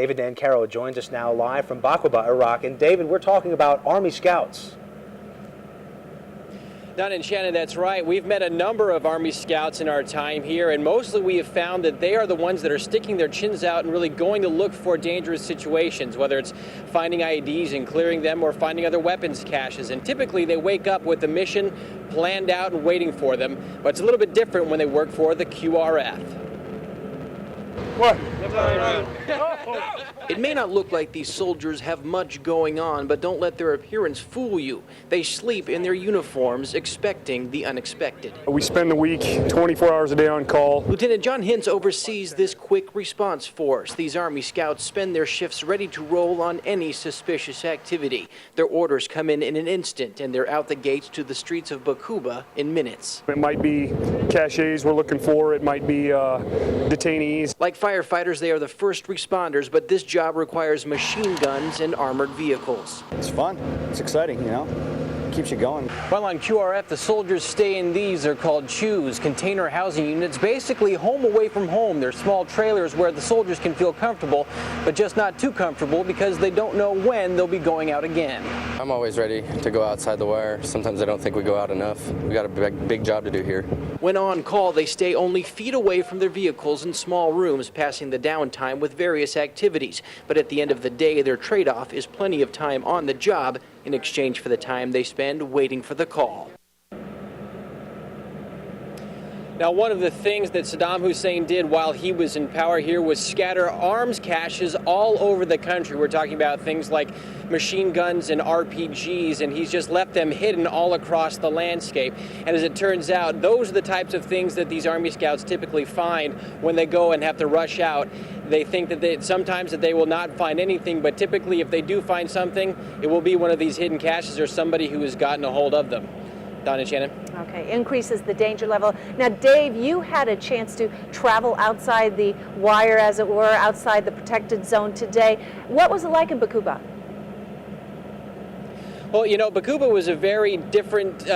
David Nancarrow joins us now live from Baquba, Iraq. And David, we're talking about Army Scouts. Don and Shannon, that's right. We've met a number of Army Scouts in our time here, and mostly we have found that they are the ones that are sticking their chins out and really going to look for dangerous situations, whether it's finding IEDs and clearing them or finding other weapons caches. And typically they wake up with the mission planned out and waiting for them, but it's a little bit different when they work for the QRF. What? It may not look like these soldiers have much going on, but don't let their appearance fool you. They sleep in their uniforms, expecting the unexpected. We spend the week 24 hours a day on call. Lieutenant John Hintz oversees this quick response force. These Army Scouts spend their shifts ready to roll on any suspicious activity. Their orders come in an instant, and they're out the gates to the streets of Baquba in minutes. It might be caches we're looking for. It might be detainees. Like firefighters, they are the first responders, but this job requires machine guns and armored vehicles. It's fun. It's exciting, you know. Keeps you going. While on QRF, the soldiers stay in these. They're called CHUs, container housing units, basically home away from home. They're small trailers where the soldiers can feel comfortable, but just not too comfortable because they don't know when they'll be going out again. I'm always ready to go outside the wire. Sometimes I don't think we go out enough. We got a big job to do here. When on call, they stay only feet away from their vehicles in small rooms, passing the downtime with various activities. But at the end of the day, their trade-off is plenty of time on the job in exchange for the time they spend waiting for the call. Now, one of the things that Saddam Hussein did while he was in power here was scatter arms caches all over the country. We're talking about things like machine guns and RPGs, and he's just left them hidden all across the landscape. And as it turns out, those are the types of things that these Army Scouts typically find when they go and have to rush out. They think that sometimes that they will not find anything, but typically if they do find something, it will be one of these hidden caches or somebody who has gotten a hold of them. Don and Shannon. Okay, increases the danger level. Now, Dave, you had a chance to travel outside the wire, as it were, outside the protected zone today. What was it like in Baquba? Well, you know, Baquba was a very different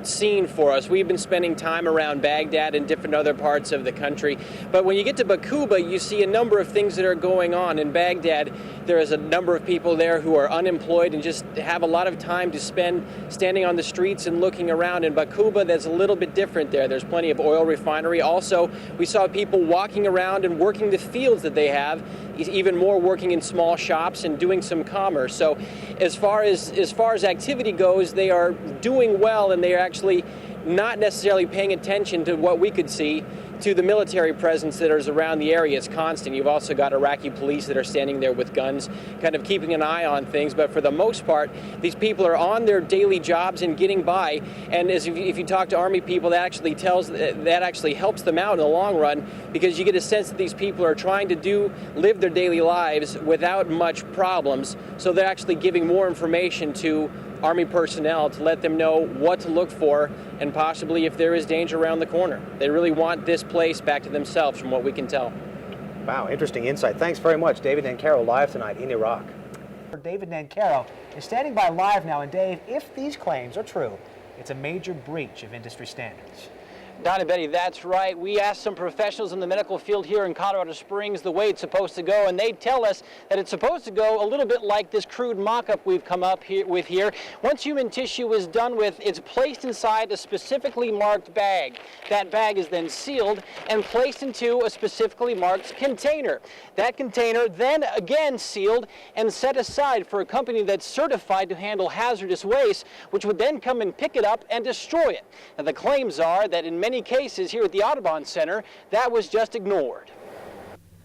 scene for us. We've been spending time around Baghdad and different other parts of the country. But when you get to Baquba, you see a number of things that are going on. In Baghdad, there is a number of people there who are unemployed and just have a lot of time to spend standing on the streets and looking around. In Baquba, that's a little bit different there. There's plenty of oil refinery. Also, we saw people walking around and working the fields that they have, even more working in small shops and doing some commerce. So as far as activity goes, they are doing well, and they are actually not necessarily paying attention to what we could see, to the military presence that is around the area. It's constant. You've also got Iraqi police that are standing there with guns, kind of keeping an eye on things. But for the most part, these people are on their daily jobs and getting by. And if you talk to Army people, that actually helps them out in the long run, because you get a sense that these people are trying to live their daily lives without much problems. So they're actually giving more information to Army personnel to let them know what to look for and possibly if there is danger around the corner. They really want this place back to themselves, from what we can tell. Wow, interesting insight. Thanks very much, David Nancarrow, live tonight in Iraq. David Nancarrow is standing by live now, and Dave, if these claims are true, it's a major breach of industry standards. Don and Betty, that's right. We asked some professionals in the medical field here in Colorado Springs the way it's supposed to go, and they tell us that it's supposed to go a little bit like this crude mock-up we've come up with here. Once human tissue is done with, it's placed inside a specifically marked bag. That bag is then sealed and placed into a specifically marked container. That container then again sealed and set aside for a company that's certified to handle hazardous waste, which would then come and pick it up and destroy it. Now, the claims are that in many cases here at the Audubon Center, that was just ignored.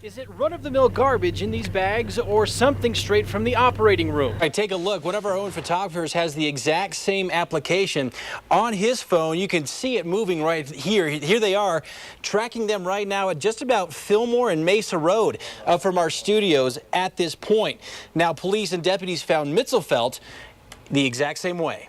Is it run-of-the-mill garbage in these bags or something straight from the operating room? All right, take a look. One of our own photographers has the exact same application. On his phone, you can see it moving right here. Here they are, tracking them right now at just about Fillmore and Mesa Road from our studios at this point. Now, police and deputies found Mitzelfelt the exact same way.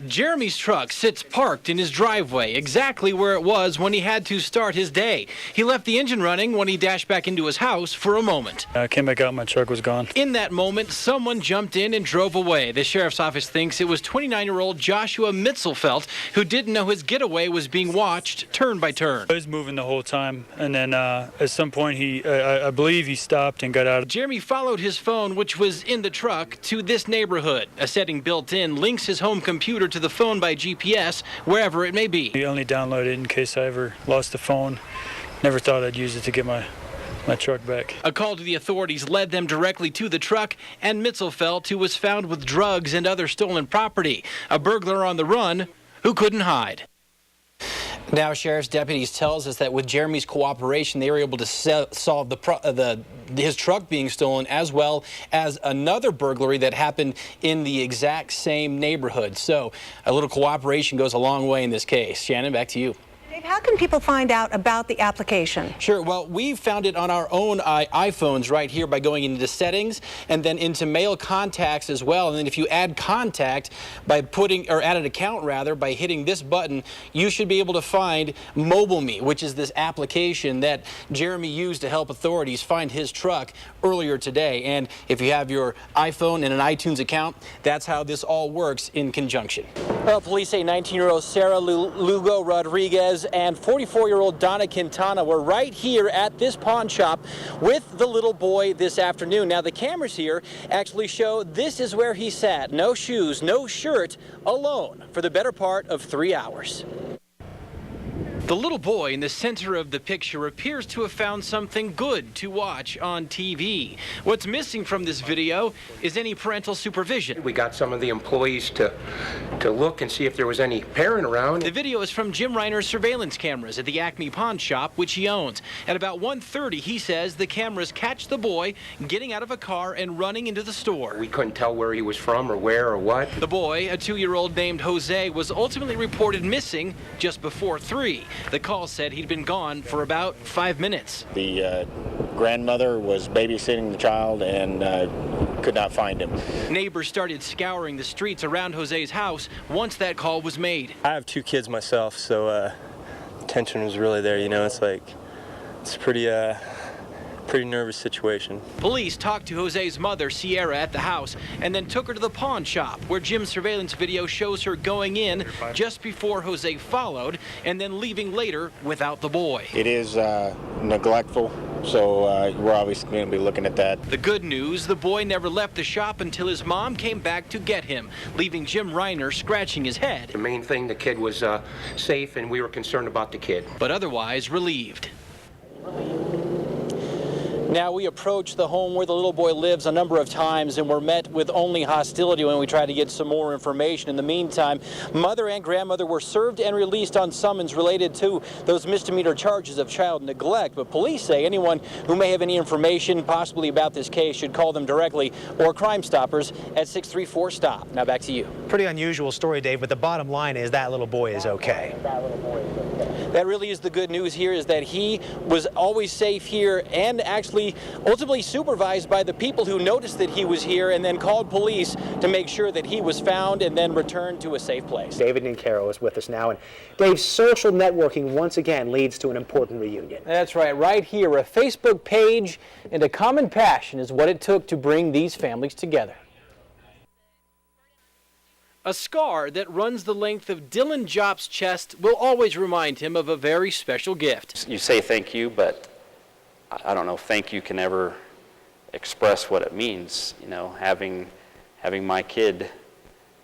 Jeremy's truck sits parked in his driveway, exactly where it was when he had to start his day. He left the engine running when he dashed back into his house for a moment. I came back out, my truck was gone. In that moment, someone jumped in and drove away. The sheriff's office thinks it was 29-year-old Joshua Mitzelfelt, who didn't know his getaway was being watched turn by turn. I was moving the whole time, and then at some point, I believe he stopped and got out. Jeremy followed his phone, which was in the truck, to this neighborhood. A setting built in links his home computer to the phone by GPS, wherever it may be. I only downloaded it in case I ever lost the phone. Never thought I'd use it to get my truck back. A call to the authorities led them directly to the truck and Mitzelfelt, who was found with drugs and other stolen property. A burglar on the run who couldn't hide. Now, sheriff's deputies tells us that with Jeremy's cooperation, they were able to solve his truck being stolen, as well as another burglary that happened in the exact same neighborhood. So a little cooperation goes a long way in this case. Shannon, back to you. Dave, how can people find out about the application? Sure. Well, we found it on our own iPhones right here by going into settings and then into mail contacts as well. And then if you add contact by add an account rather, by hitting this button, you should be able to find Mobile Me, which is this application that Jeremy used to help authorities find his truck earlier today. And if you have your iPhone and an iTunes account, that's how this all works in conjunction. Well, police say 19-year-old Sarah Lugo Rodriguez and 44-year-old Donna Quintana were right here at this pawn shop with the little boy this afternoon. Now, the cameras here actually show this is where he sat. No shoes, no shirt, alone for the better part of 3 hours. The little boy in the center of the picture appears to have found something good to watch on TV. What's missing from this video is any parental supervision. We got some of the employees to look and see if there was any parent around. The video is from Jim Reiner's surveillance cameras at the Acme Pawn Shop, which he owns. At about 1:30, he says the cameras catch the boy getting out of a car and running into the store. We couldn't tell where he was from or where or what. The boy, a 2-year-old named Jose, was ultimately reported missing just before 3. The call said he'd been gone for about 5 minutes. The grandmother was babysitting the child and could not find him. Neighbors started scouring the streets around Jose's house once that call was made. I have 2 kids myself, so tension was really there. You know, it's a pretty nervous situation. Police talked to Jose's mother, Sierra, at the house and then took her to the pawn shop, where Jim's surveillance video shows her going in just before Jose followed and then leaving later without the boy. It is neglectful, so we're obviously going to be looking at that. The good news, the boy never left the shop until his mom came back to get him, leaving Jim Reiner scratching his head. The main thing, the kid was safe, and we were concerned about the kid. But otherwise relieved. Now, we approached the home where the little boy lives a number of times and were met with only hostility when we tried to get some more information. In the meantime, mother and grandmother were served and released on summons related to those misdemeanor charges of child neglect. But police say anyone who may have any information possibly about this case should call them directly or Crime Stoppers at 634-STOP. Now back to you. Pretty unusual story, Dave, but the bottom line is that little boy is okay. That really is the good news here, is that he was always safe here and actually ultimately supervised by the people who noticed that he was here and then called police to make sure that he was found and then returned to a safe place. David Nancarrow is with us now, and Dave, social networking once again leads to an important reunion. That's right here, a Facebook page and a common passion is what it took to bring these families together. A scar that runs the length of Dylan Jop's chest will always remind him of a very special gift. You say thank you, but I don't know if thank you can ever express what it means, you know, having my kid,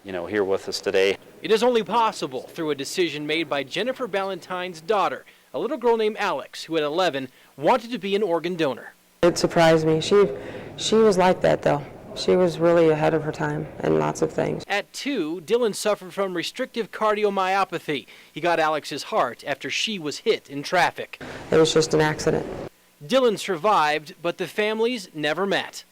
you know, here with us today. It is only possible through a decision made by Jennifer Ballantyne's daughter, a little girl named Alex, who at 11 wanted to be an organ donor. It surprised me. She was like that, though. She was really ahead of her time in lots of things. At 2, Dylan suffered from restrictive cardiomyopathy. He got Alex's heart after she was hit in traffic. It was just an accident. Dylan survived, but the families never met.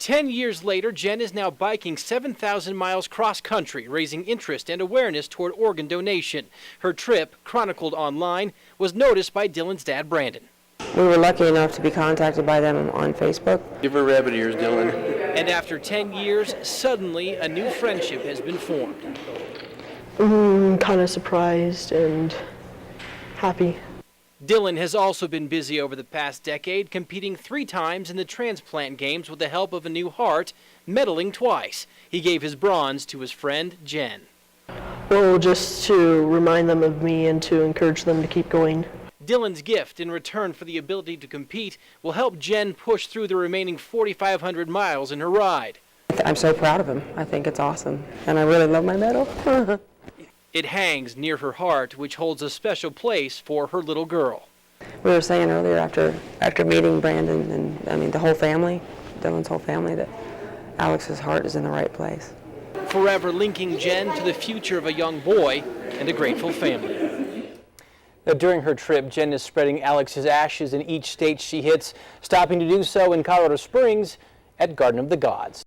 10 years later, Jen is now biking 7,000 miles cross-country, raising interest and awareness toward organ donation. Her trip, chronicled online, was noticed by Dylan's dad, Brandon. We were lucky enough to be contacted by them on Facebook. Give her rabbit ears, Dylan. And after 10 years, suddenly a new friendship has been formed. Kind of surprised and happy. Dylan has also been busy over the past decade, competing 3 times in the transplant games with the help of a new heart, medaling twice. He gave his bronze to his friend, Jen. Well, just to remind them of me and to encourage them to keep going. Dylan's gift, in return for the ability to compete, will help Jen push through the remaining 4,500 miles in her ride. I'm so proud of him. I think it's awesome, and I really love my medal. It hangs near her heart, which holds a special place for her little girl. We were saying earlier after meeting Brandon and, I mean, the whole family, Dylan's whole family, that Alex's heart is in the right place. Forever linking Jen to the future of a young boy and a grateful family. Now, during her trip, Jen is spreading Alex's ashes in each state she hits, stopping to do so in Colorado Springs at Garden of the Gods.